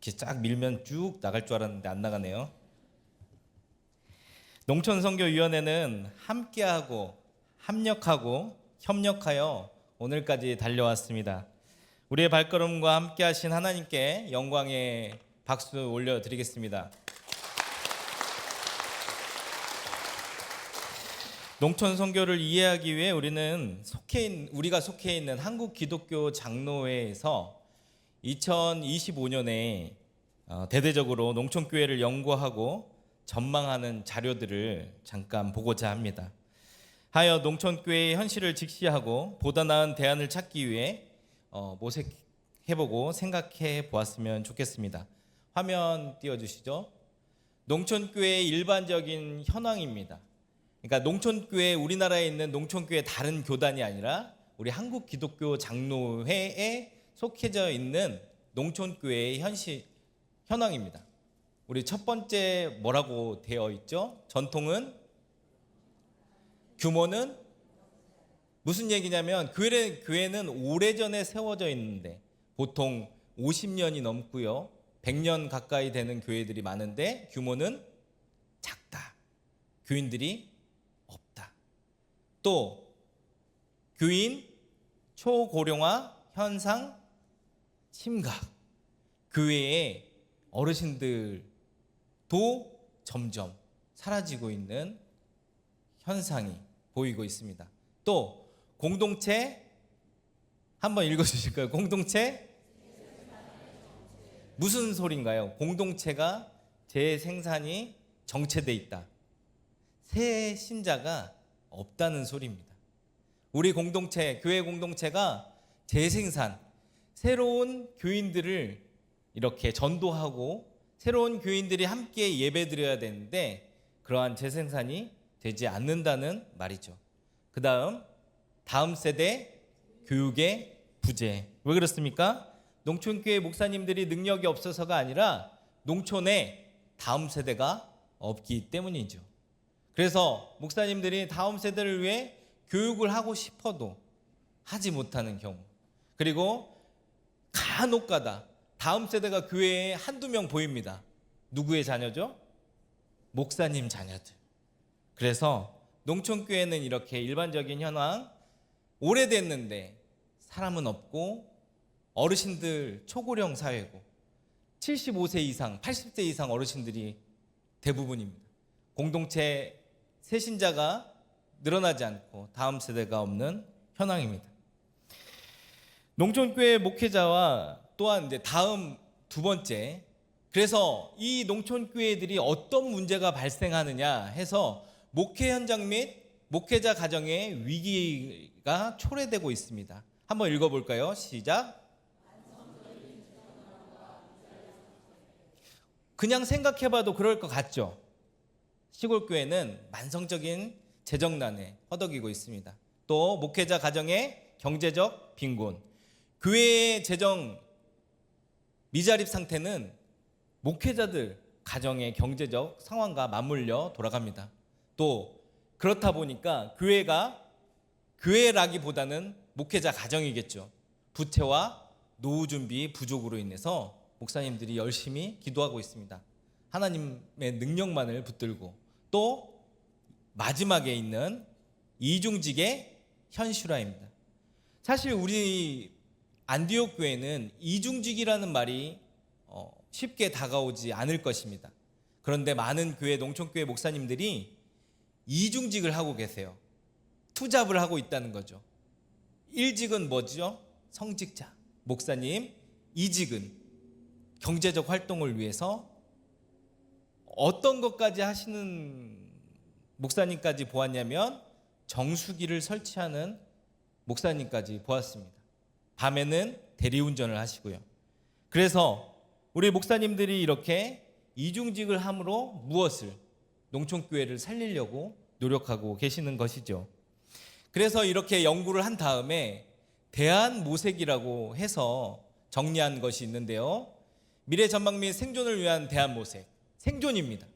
이렇게 쫙 밀면 쭉 나갈 줄 알았는데 안 나가네요. 농촌선교위원회는 함께하고 합력하고 협력하여 오늘까지 달려왔습니다. 우리의 발걸음과 함께하신 하나님께 영광의 박수 올려드리겠습니다. 농촌 선교를 이해하기 위해 우리가 속해 있는 한국 기독교 장로회에서 2025년에 대대적으로 농촌교회를 연구하고 전망하는 자료들을 잠깐 보고자 합니다. 하여 농촌교회의 현실을 직시하고 보다 나은 대안을 찾기 위해 모색해보고 생각해 보았으면 좋겠습니다. 화면 띄워주시죠. 농촌교회의 일반적인 현황입니다. 그러니까 농촌교회, 우리나라에 있는 농촌교회 다른 교단이 아니라 우리 한국 기독교 장로회에 속해져 있는 농촌교회의 현황입니다. 우리 첫 번째 뭐라고 되어 있죠? 전통은, 규모는, 무슨 얘기냐면 교회는 오래전에 세워져 있는데 보통 50년이 넘고요. 100년 가까이 되는 교회들이 많은데 규모는 작다. 교인들이 없다. 또 교인 초고령화 현상 심각. 교회의 어르신들도 점점 사라지고 있는 현상이 보이고 있습니다. 또 공동체 한번 읽어주실까요? 공동체 무슨 소린가요? 공동체가 재생산이 정체돼 있다. 새 신자가 없다는 소리입니다. 우리 공동체, 교회 공동체가 재생산, 새로운 교인들을 이렇게 전도하고 새로운 교인들이 함께 예배드려야 되는데 그러한 재생산이 되지 않는다는 말이죠. 그 다음 세대 교육의 부재. 왜 그렇습니까? 농촌교회 목사님들이 능력이 없어서가 아니라 농촌에 다음 세대가 없기 때문이죠. 그래서 목사님들이 다음 세대를 위해 교육을 하고 싶어도 하지 못하는 경우, 그리고 간혹가다 다음 세대가 교회에 한두 명 보입니다. 누구의 자녀죠? 목사님 자녀들. 그래서 농촌교회는 이렇게 일반적인 현황, 오래됐는데 사람은 없고 어르신들 초고령 사회고 75세 이상, 80세 이상 어르신들이 대부분입니다. 공동체 새신자가 늘어나지 않고 다음 세대가 없는 현황입니다. 농촌교회 목회자와 또한 이제 다음 두 번째, 그래서 이 농촌교회들이 어떤 문제가 발생하느냐 해서 목회 현장 및 목회자 가정의 위기가 초래되고 있습니다. 한번 읽어볼까요? 시작. 그냥 생각해봐도 그럴 것 같죠? 시골교회는 만성적인 재정난에 허덕이고 있습니다. 또 목회자 가정의 경제적 빈곤, 교회의 재정 미자립 상태는 목회자들 가정의 경제적 상황과 맞물려 돌아갑니다. 또 그렇다 보니까 교회라기보다는 목회자 가정이겠죠. 부채와 노후 준비 부족으로 인해서 목사님들이 열심히 기도하고 있습니다. 하나님의 능력만을 붙들고. 또 마지막에 있는 이중직의 현실화입니다. 사실 우리 안디옥 교회는 이중직이라는 말이 쉽게 다가오지 않을 것입니다. 그런데 많은 교회, 농촌교회 목사님들이 이중직을 하고 계세요. 투잡을 하고 있다는 거죠. 일직은 뭐죠? 성직자, 목사님. 이직은 경제적 활동을 위해서 어떤 것까지 하시는 목사님까지 보았냐면 정수기를 설치하는 목사님까지 보았습니다. 밤에는 대리운전을 하시고요. 그래서 우리 목사님들이 이렇게 이중직을 함으로 무엇을? 농촌교회를 살리려고 노력하고 계시는 것이죠. 그래서 이렇게 연구를 한 다음에 대안모색이라고 해서 정리한 것이 있는데요. 미래 전망 및 생존을 위한 대안모색. 생존입니다.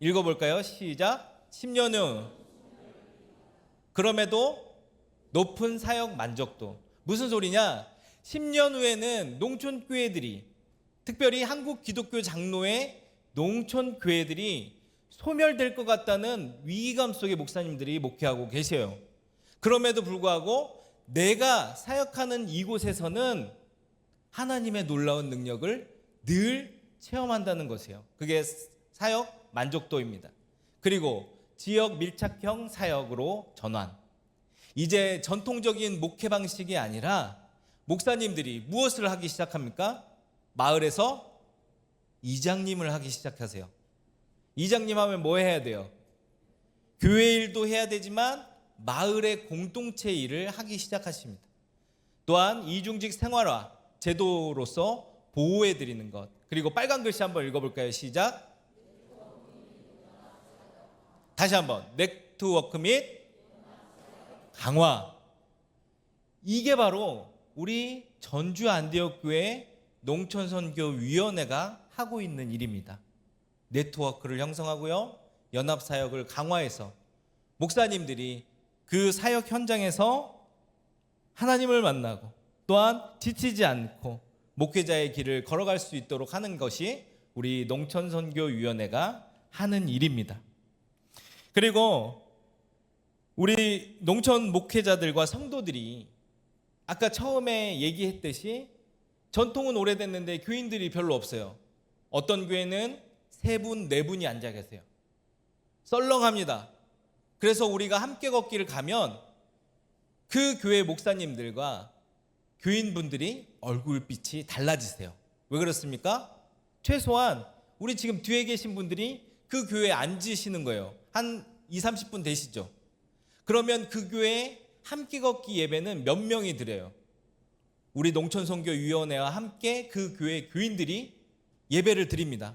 읽어볼까요? 시작. 10년 후 그럼에도 높은 사역 만족도. 무슨 소리냐? 10년 후에는 농촌교회들이 특별히 한국 기독교 장로의 농촌 교회들이 소멸될 것 같다는 위기감 속에 목사님들이 목회하고 계세요. 그럼에도 불구하고 내가 사역하는 이곳에서는 하나님의 놀라운 능력을 늘 체험한다는 것이에요. 그게 사역 만족도입니다. 그리고 지역 밀착형 사역으로 전환. 이제 전통적인 목회 방식이 아니라 목사님들이 무엇을 하기 시작합니까? 마을에서 이장님을 하기 시작하세요. 이장님 하면 뭐 해야 돼요? 교회 일도 해야 되지만 마을의 공동체 일을 하기 시작하십니다. 또한 이중직 생활화 제도로서 보호해 드리는 것. 그리고 빨간 글씨 한번 읽어볼까요? 시작. 다시 한번. 네트워크 및 강화. 이게 바로 우리 전주 안디옥교회 농촌선교위원회가 하고 있는 일입니다. 네트워크를 형성하고요, 연합사역을 강화해서 목사님들이 그 사역 현장에서 하나님을 만나고 또한 지치지 않고 목회자의 길을 걸어갈 수 있도록 하는 것이 우리 농촌선교위원회가 하는 일입니다. 그리고 우리 농촌 목회자들과 성도들이 아까 처음에 얘기했듯이 전통은 오래됐는데 교인들이 별로 없어요. 어떤 교회는 3분, 4분이 앉아 계세요. 썰렁합니다. 그래서 우리가 함께 걷기를 가면 그 교회 목사님들과 교인분들이 얼굴빛이 달라지세요. 왜 그렇습니까? 최소한 우리 지금 뒤에 계신 분들이 그 교회에 앉으시는 거예요. 한 20-30분 되시죠? 그러면 그 교회에 함께 걷기 예배는 몇 명이 드려요? 우리 농촌선교위원회와 함께 그 교회 교인들이 예배를 드립니다.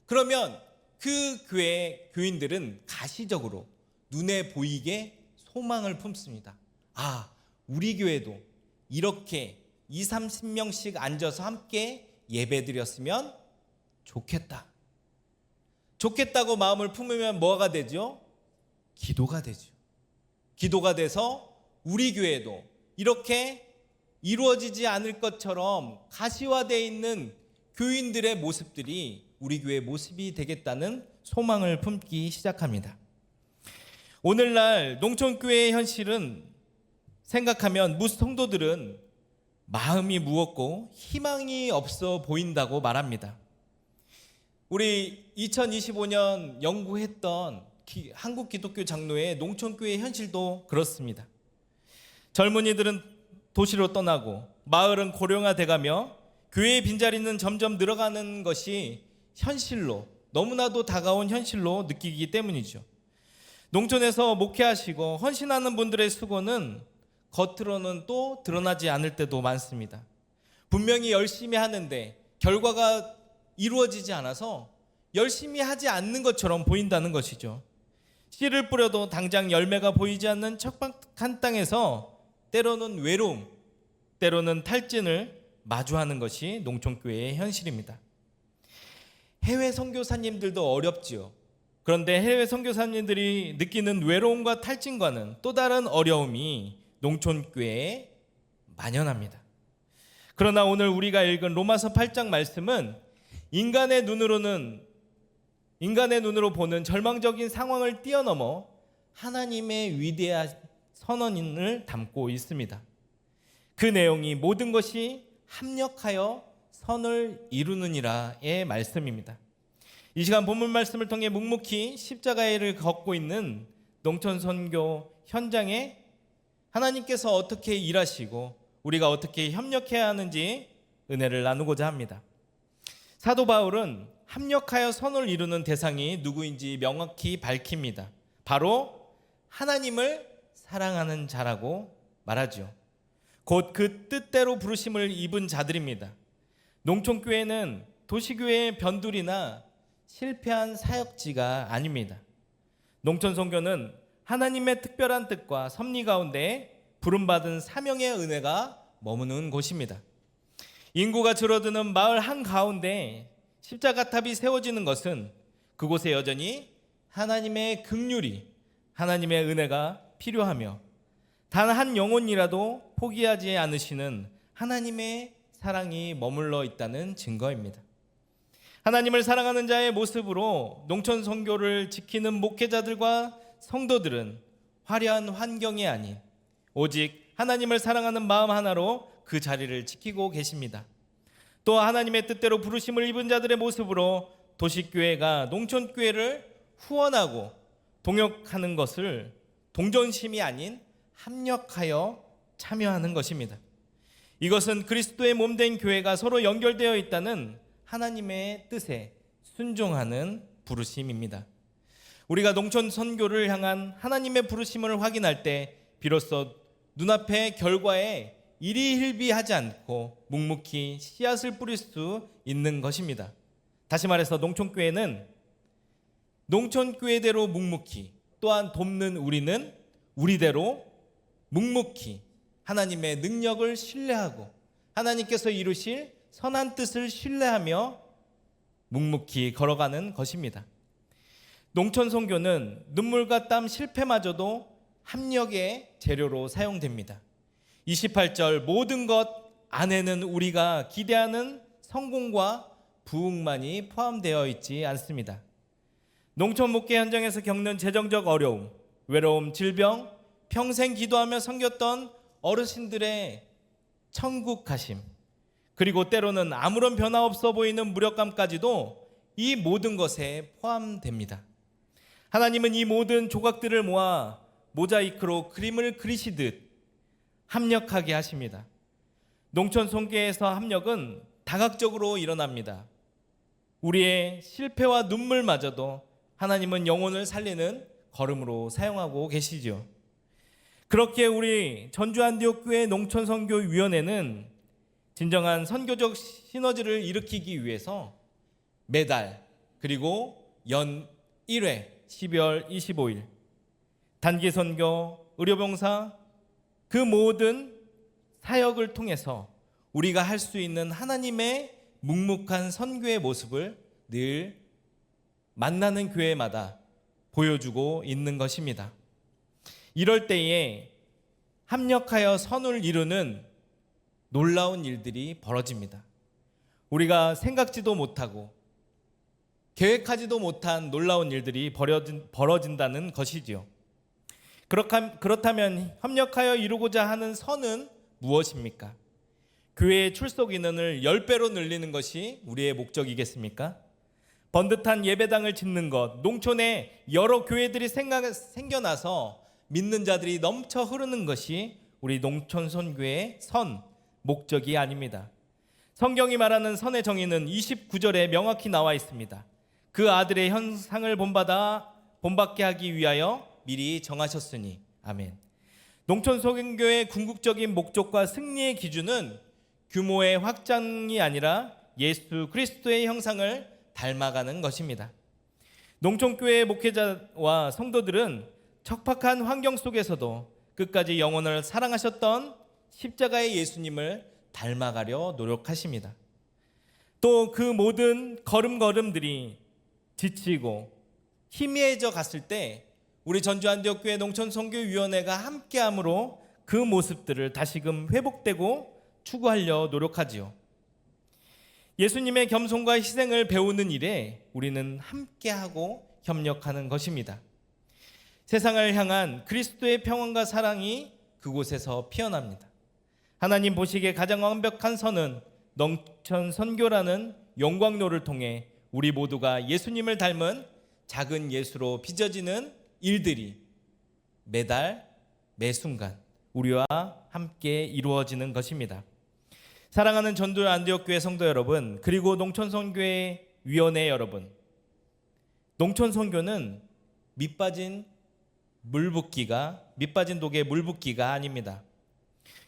그러면 그 교회 교인들은 가시적으로 눈에 보이게 소망을 품습니다. 아, 우리 교회도 이렇게 20-30명씩 앉아서 함께 예배 드렸으면 좋겠다. 좋겠다고 마음을 품으면 뭐가 되죠? 기도가 되죠. 기도가 돼서 우리 교회도 이렇게 이루어지지 않을 것처럼 가시화되어 있는 교인들의 모습들이 우리 교회의 모습이 되겠다는 소망을 품기 시작합니다. 오늘날 농촌교회의 현실은 생각하면 무성도들은 마음이 무겁고 희망이 없어 보인다고 말합니다. 우리 2025년 연구했던 한국 기독교 장로의 농촌교회 현실도 그렇습니다. 젊은이들은 도시로 떠나고 마을은 고령화돼가며 교회의 빈자리는 점점 늘어가는 것이 현실로, 너무나도 다가온 현실로 느끼기 때문이죠. 농촌에서 목회하시고 헌신하는 분들의 수고는 겉으로는 또 드러나지 않을 때도 많습니다. 분명히 열심히 하는데 결과가 이루어지지 않아서 열심히 하지 않는 것처럼 보인다는 것이죠. 씨를 뿌려도 당장 열매가 보이지 않는 척박한 땅에서 때로는 외로움, 때로는 탈진을 마주하는 것이 농촌교회의 현실입니다. 해외 선교사님들도 어렵지요. 그런데 해외 선교사님들이 느끼는 외로움과 탈진과는 또 다른 어려움이 농촌교회에 만연합니다. 그러나 오늘 우리가 읽은 로마서 8장 말씀은 인간의 눈으로 보는 절망적인 상황을 뛰어넘어 하나님의 위대한 선언을 담고 있습니다. 그 내용이 모든 것이 합력하여 선을 이루느니라의 말씀입니다. 이 시간 본문 말씀을 통해 묵묵히 십자가를 걷고 있는 농촌 선교 현장에 하나님께서 어떻게 일하시고 우리가 어떻게 협력해야 하는지 은혜를 나누고자 합니다. 사도 바울은 합력하여 선을 이루는 대상이 누구인지 명확히 밝힙니다. 바로 하나님을 사랑하는 자라고 말하죠. 곧 그 뜻대로 부르심을 입은 자들입니다. 농촌교회는 도시교회의 변두리나 실패한 사역지가 아닙니다. 농촌 선교는 하나님의 특별한 뜻과 섭리 가운데 부름받은 사명의 은혜가 머무는 곳입니다. 인구가 줄어드는 마을 한가운데 십자가탑이 세워지는 것은 그곳에 여전히 하나님의 긍휼이, 하나님의 은혜가 필요하며 단 한 영혼이라도 포기하지 않으시는 하나님의 사랑이 머물러 있다는 증거입니다. 하나님을 사랑하는 자의 모습으로 농촌 선교를 지키는 목회자들과 성도들은 화려한 환경이 아닌 오직 하나님을 사랑하는 마음 하나로 그 자리를 지키고 계십니다. 또 하나님의 뜻대로 부르심을 입은 자들의 모습으로 도시교회가 농촌교회를 후원하고 동역하는 것을 동정심이 아닌 합력하여 참여하는 것입니다. 이것은 그리스도의 몸된 교회가 서로 연결되어 있다는 하나님의 뜻에 순종하는 부르심입니다. 우리가 농촌 선교를 향한 하나님의 부르심을 확인할 때 비로소 눈앞의 결과에 일희일비하지 않고 묵묵히 씨앗을 뿌릴 수 있는 것입니다. 다시 말해서 농촌교회는 농촌교회대로 묵묵히, 또한 돕는 우리는 우리대로 묵묵히 하나님의 능력을 신뢰하고 하나님께서 이루실 선한 뜻을 신뢰하며 묵묵히 걸어가는 것입니다. 농촌 선교는 눈물과 땀, 실패마저도 합력의 재료로 사용됩니다. 28절 모든 것 안에는 우리가 기대하는 성공과 부흥만이 포함되어 있지 않습니다. 농촌 목회 현장에서 겪는 재정적 어려움, 외로움, 질병, 평생 기도하며 섬겼던 어르신들의 천국 가심, 그리고 때로는 아무런 변화 없어 보이는 무력감까지도 이 모든 것에 포함됩니다. 하나님은 이 모든 조각들을 모아 모자이크로 그림을 그리시듯 합력하게 하십니다. 농촌 선교에서 합력은 다각적으로 일어납니다. 우리의 실패와 눈물마저도 하나님은 영혼을 살리는 걸음으로 사용하고 계시죠. 그렇게 우리 전주 안디옥 교회 농촌 선교 위원회는 진정한 선교적 시너지를 일으키기 위해서 매달 그리고 연 1회 12월 25일 단기 선교, 의료봉사 그 모든 사역을 통해서 우리가 할 수 있는 하나님의 묵묵한 선교의 모습을 늘 만나는 교회마다 보여주고 있는 것입니다. 이럴 때에 합력하여 선을 이루는 놀라운 일들이 벌어집니다. 우리가 생각지도 못하고 계획하지도 못한 놀라운 일들이 벌어진다는 것이지요. 그렇다면 협력하여 이루고자 하는 선은 무엇입니까? 교회의 출석 인원을 10배로 늘리는 것이 우리의 목적이겠습니까? 번듯한 예배당을 짓는 것, 농촌에 여러 교회들이 생겨나서 믿는 자들이 넘쳐 흐르는 것이 우리 농촌 선교의 선, 목적이 아닙니다. 성경이 말하는 선의 정의는 29절에 명확히 나와 있습니다. 그 아들의 형상을 본받게 하기 위하여 미리 정하셨으니. 아멘. 농촌 선교의 궁극적인 목적과 승리의 기준은 규모의 확장이 아니라 예수 그리스도의 형상을 닮아가는 것입니다. 농촌교회 목회자와 성도들은 척박한 환경 속에서도 끝까지 영혼을 사랑하셨던 십자가의 예수님을 닮아가려 노력하십니다. 또 그 모든 걸음걸음들이 지치고 희미해져 갔을 때 우리 전주 안디옥교회 농촌선교위원회가 함께함으로 그 모습들을 다시금 회복되고 추구하려 노력하지요. 예수님의 겸손과 희생을 배우는 일에 우리는 함께하고 협력하는 것입니다. 세상을 향한 그리스도의 평안과 사랑이 그곳에서 피어납니다. 하나님 보시기에 가장 완벽한 선은 농촌 선교라는 영광로를 통해 우리 모두가 예수님을 닮은 작은 예수로 빚어지는 일들이 매달 매순간 우리와 함께 이루어지는 것입니다. 사랑하는 전주 안디옥교회 성도 여러분, 그리고 농촌선교회 위원회 여러분, 농촌선교는 밑빠진 독에 물 붓기가 아닙니다.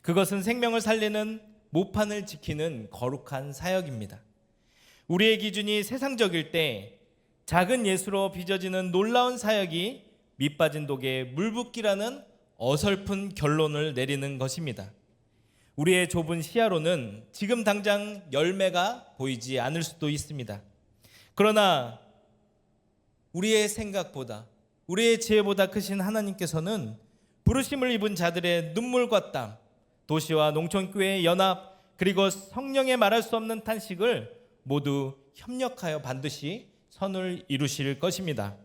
그것은 생명을 살리는 모판을 지키는 거룩한 사역입니다. 우리의 기준이 세상적일 때 작은 예수로 빚어지는 놀라운 사역이 밑빠진 독에 물 붓기라는 어설픈 결론을 내리는 것입니다. 우리의 좁은 시야로는 지금 당장 열매가 보이지 않을 수도 있습니다. 그러나 우리의 생각보다, 우리의 지혜보다 크신 하나님께서는 부르심을 입은 자들의 눈물과 땀, 도시와 농촌교회의 연합, 그리고 성령의 말할 수 없는 탄식을 모두 협력하여 반드시 선을 이루실 것입니다.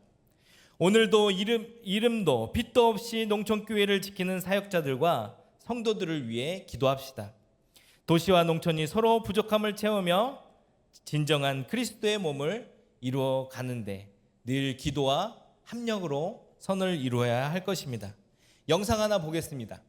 오늘도 이름도 빛도 없이 농촌교회를 지키는 사역자들과 성도들을 위해 기도합시다. 도시와 농촌이 서로 부족함을 채우며 진정한 그리스도의 몸을 이루어 가는데 늘 기도와 합력으로 선을 이루어야 할 것입니다. 영상 하나 보겠습니다.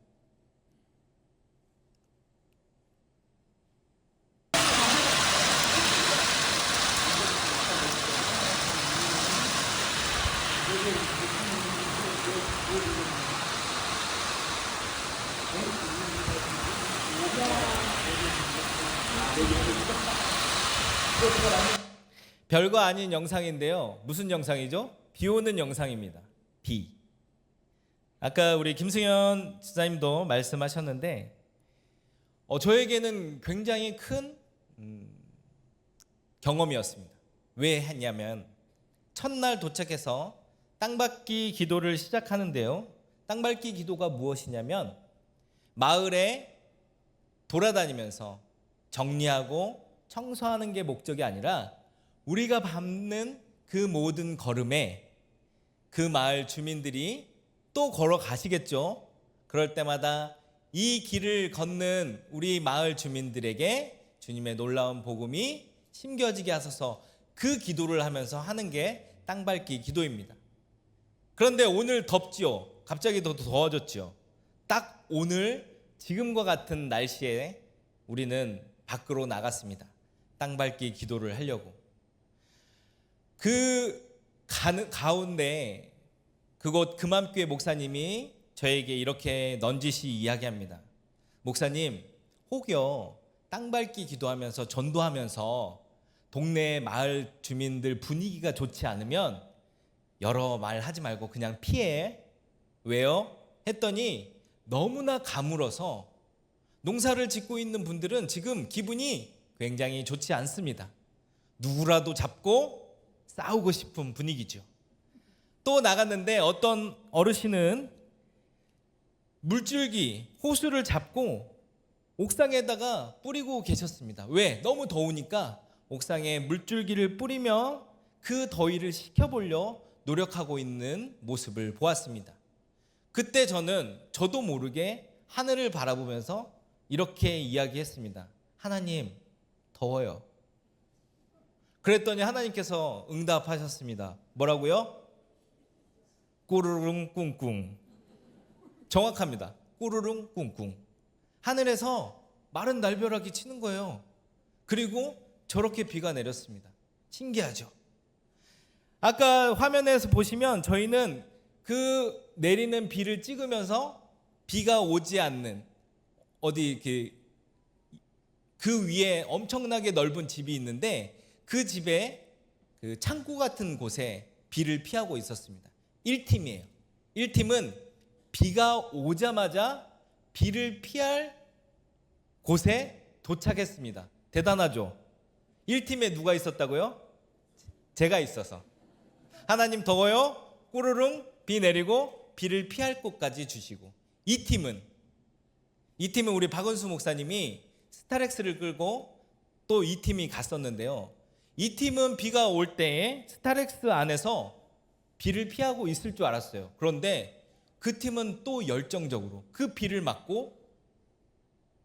별거 아닌 영상인데요. 무슨 영상이죠? 비 오는 영상입니다. 비. 아까 우리 김승현 지사님도 말씀하셨는데 저에게는 굉장히 큰 경험이었습니다. 왜 했냐면 첫날 도착해서 땅밟기 기도를 시작하는데요. 땅밟기 기도가 무엇이냐면 마을에 돌아다니면서 정리하고 청소하는 게 목적이 아니라 우리가 밟는 그 모든 걸음에 그 마을 주민들이 또 걸어가시겠죠. 그럴 때마다 이 길을 걷는 우리 마을 주민들에게 주님의 놀라운 복음이 심겨지게 하소서, 그 기도를 하면서 하는 게 땅밟기 기도입니다. 그런데 오늘 덥지요. 갑자기 더 더워졌죠. 딱 오늘 지금과 같은 날씨에 우리는 밖으로 나갔습니다. 땅밟기 기도를 하려고. 그 가운데 그곳 금암교회 목사님이 저에게 이렇게 넌지시 이야기합니다. 목사님, 혹여 땅밟기 기도하면서 전도하면서 동네 마을 주민들 분위기가 좋지 않으면 여러 말 하지 말고 그냥 피해. 왜요? 했더니 너무나 가물어서 농사를 짓고 있는 분들은 지금 기분이 굉장히 좋지 않습니다. 누구라도 잡고 싸우고 싶은 분위기죠. 또 나갔는데 어떤 어르신은 물줄기, 호수를 잡고 옥상에다가 뿌리고 계셨습니다. 왜? 너무 더우니까 옥상에 물줄기를 뿌리며 그 더위를 식혀보려 노력하고 있는 모습을 보았습니다. 그때 저도 모르게 하늘을 바라보면서 이렇게 이야기했습니다. 하나님, 더워요. 그랬더니 하나님께서 응답하셨습니다. 뭐라고요? 꾸르릉 꿍꿍. 정확합니다. 꾸르릉 꿍꿍. 하늘에서 마른 날벼락이 치는 거예요. 그리고 저렇게 비가 내렸습니다. 신기하죠? 아까 화면에서 보시면 저희는 그 내리는 비를 찍으면서 비가 오지 않는 그 위에 엄청나게 넓은 집이 있는데 그 집에 그 창고 같은 곳에 비를 피하고 있었습니다. 1팀이에요. 1팀은 비가 오자마자 비를 피할 곳에 도착했습니다. 대단하죠? 1팀에 누가 있었다고요? 제가 있어서. 하나님 더워요? 꾸르릉 비 내리고 비를 피할 곳까지 주시고. 2팀은 우리 박은수 목사님이 스타렉스를 끌고 또 2팀이 갔었는데요. 2팀은 비가 올 때에 스타렉스 안에서 비를 피하고 있을 줄 알았어요. 그런데 그 팀은 또 열정적으로 그 비를 맞고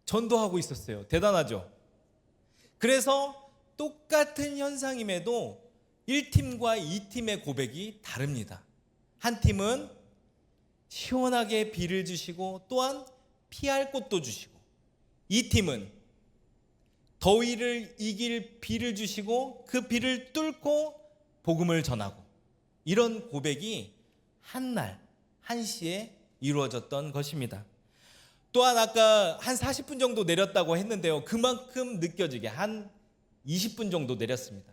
전도하고 있었어요. 대단하죠? 그래서 똑같은 현상임에도 1팀과 2팀의 고백이 다릅니다. 한 팀은 시원하게 비를 주시고 또한 피할 곳도 주시고, 2팀은 더위를 이길 비를 주시고 그 비를 뚫고 복음을 전하고, 이런 고백이 한날 한시에 이루어졌던 것입니다. 또한 아까 한 40분 정도 내렸다고 했는데요. 그만큼 느껴지게 한 20분 정도 내렸습니다.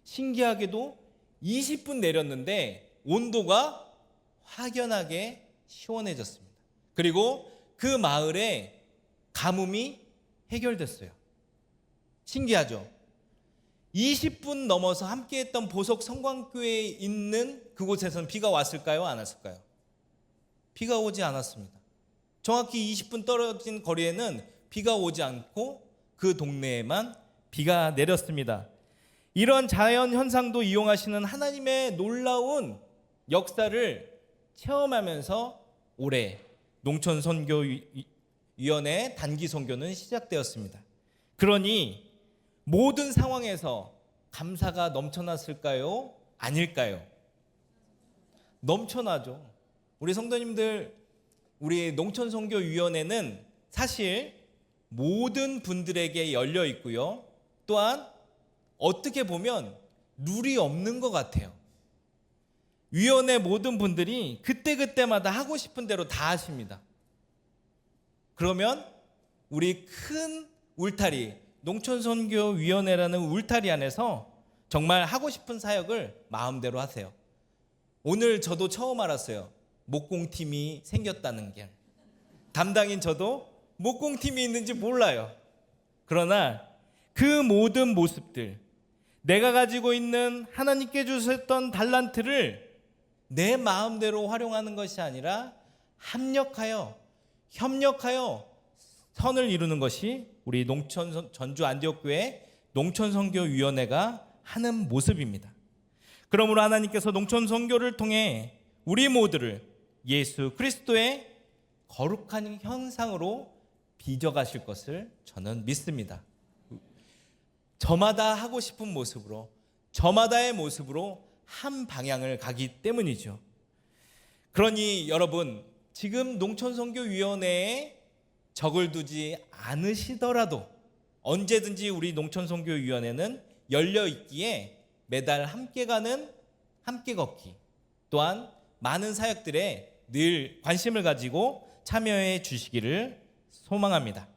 신기하게도 20분 내렸는데 온도가 확연하게 시원해졌습니다. 그리고 그 마을에 가뭄이 해결됐어요. 신기하죠? 20분 넘어서 함께했던 보석 성광교회에 있는 그곳에서는 비가 왔을까요? 안 왔을까요? 비가 오지 않았습니다. 정확히 20분 떨어진 거리에는 비가 오지 않고 그 동네에만 비가 내렸습니다. 이런 자연 현상도 이용하시는 하나님의 놀라운 역사를 체험하면서 올해 농촌선교위원회 단기 선교는 시작되었습니다. 그러니 모든 상황에서 감사가 넘쳐났을까요? 아닐까요? 넘쳐나죠. 우리 성도님들, 우리 농촌선교위원회는 사실 모든 분들에게 열려 있고요. 또한 어떻게 보면 룰이 없는 것 같아요. 위원회 모든 분들이 그때그때마다 하고 싶은 대로 다 하십니다. 그러면 우리 큰 울타리, 농촌선교위원회라는 울타리 안에서 정말 하고 싶은 사역을 마음대로 하세요. 오늘 저도 처음 알았어요. 목공팀이 생겼다는 게. 담당인 저도 목공팀이 있는지 몰라요. 그러나 그 모든 모습들, 내가 가지고 있는 하나님께 주셨던 달란트를 내 마음대로 활용하는 것이 아니라 협력하여 선을 이루는 것이 우리 전주 안디옥교회 농촌선교위원회가 하는 모습입니다. 그러므로 하나님께서 농촌선교를 통해 우리 모두를 예수 그리스도의 거룩한 형상으로 빚어가실 것을 저는 믿습니다. 저마다 하고 싶은 모습으로, 저마다의 모습으로 한 방향을 가기 때문이죠. 그러니 여러분, 지금 농촌선교위원회에 적을 두지 않으시더라도 언제든지 우리 농촌선교위원회는 열려 있기에 매달 함께 가는 함께 걷기, 또한 많은 사역들에 늘 관심을 가지고 참여해 주시기를 소망합니다.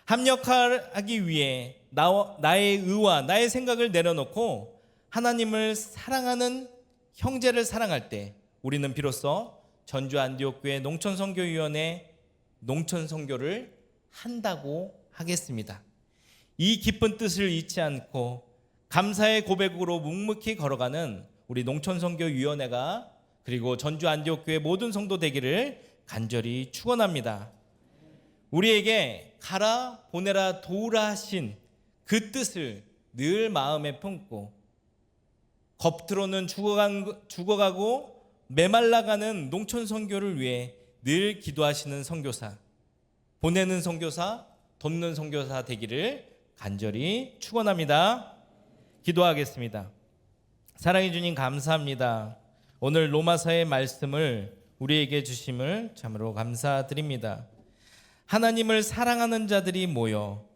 합력하기 위해 나의 의와 나의 생각을 내려놓고 하나님을 사랑하는 형제를 사랑할 때 우리는 비로소 전주 안디옥교회 농촌선교위원회 농촌선교를 한다고 하겠습니다. 이 깊은 뜻을 잊지 않고 감사의 고백으로 묵묵히 걸어가는 우리 농촌선교위원회가 그리고 전주 안디옥교회 모든 성도 되기를 간절히 축원합니다. 우리에게 가라 보내라 도우라 하신 그 뜻을 늘 마음에 품고 겉으로는 죽어가고 메말라가는 농촌선교를 위해 늘 기도하시는 선교사, 보내는 선교사, 돕는 선교사 되기를 간절히 축원합니다. 기도하겠습니다. 사랑해 주님 감사합니다. 오늘 로마서의 말씀을 우리에게 주심을 참으로 감사드립니다. 하나님을 사랑하는 자들이 모여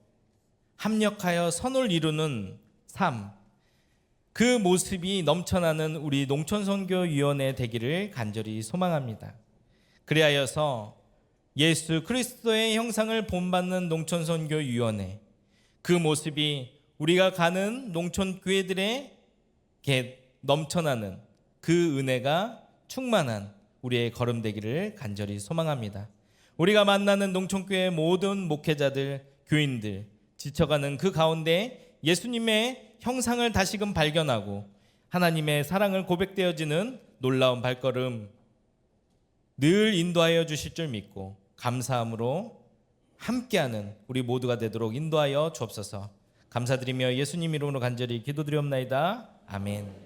합력하여 선을 이루는 삶, 그 모습이 넘쳐나는 우리 농촌선교위원회 되기를 간절히 소망합니다. 그리하여서 예수 그리스도의 형상을 본받는 농촌선교위원회, 그 모습이 우리가 가는 농촌교회들에게 넘쳐나는 그 은혜가 충만한 우리의 걸음 되기를 간절히 소망합니다. 우리가 만나는 농촌교회 모든 목회자들, 교인들, 지쳐가는 그 가운데 예수님의 형상을 다시금 발견하고 하나님의 사랑을 고백되어지는 놀라운 발걸음 늘 인도하여 주실 줄 믿고 감사함으로 함께하는 우리 모두가 되도록 인도하여 주옵소서. 감사드리며 예수님 이름으로 간절히 기도드리옵나이다. 아멘.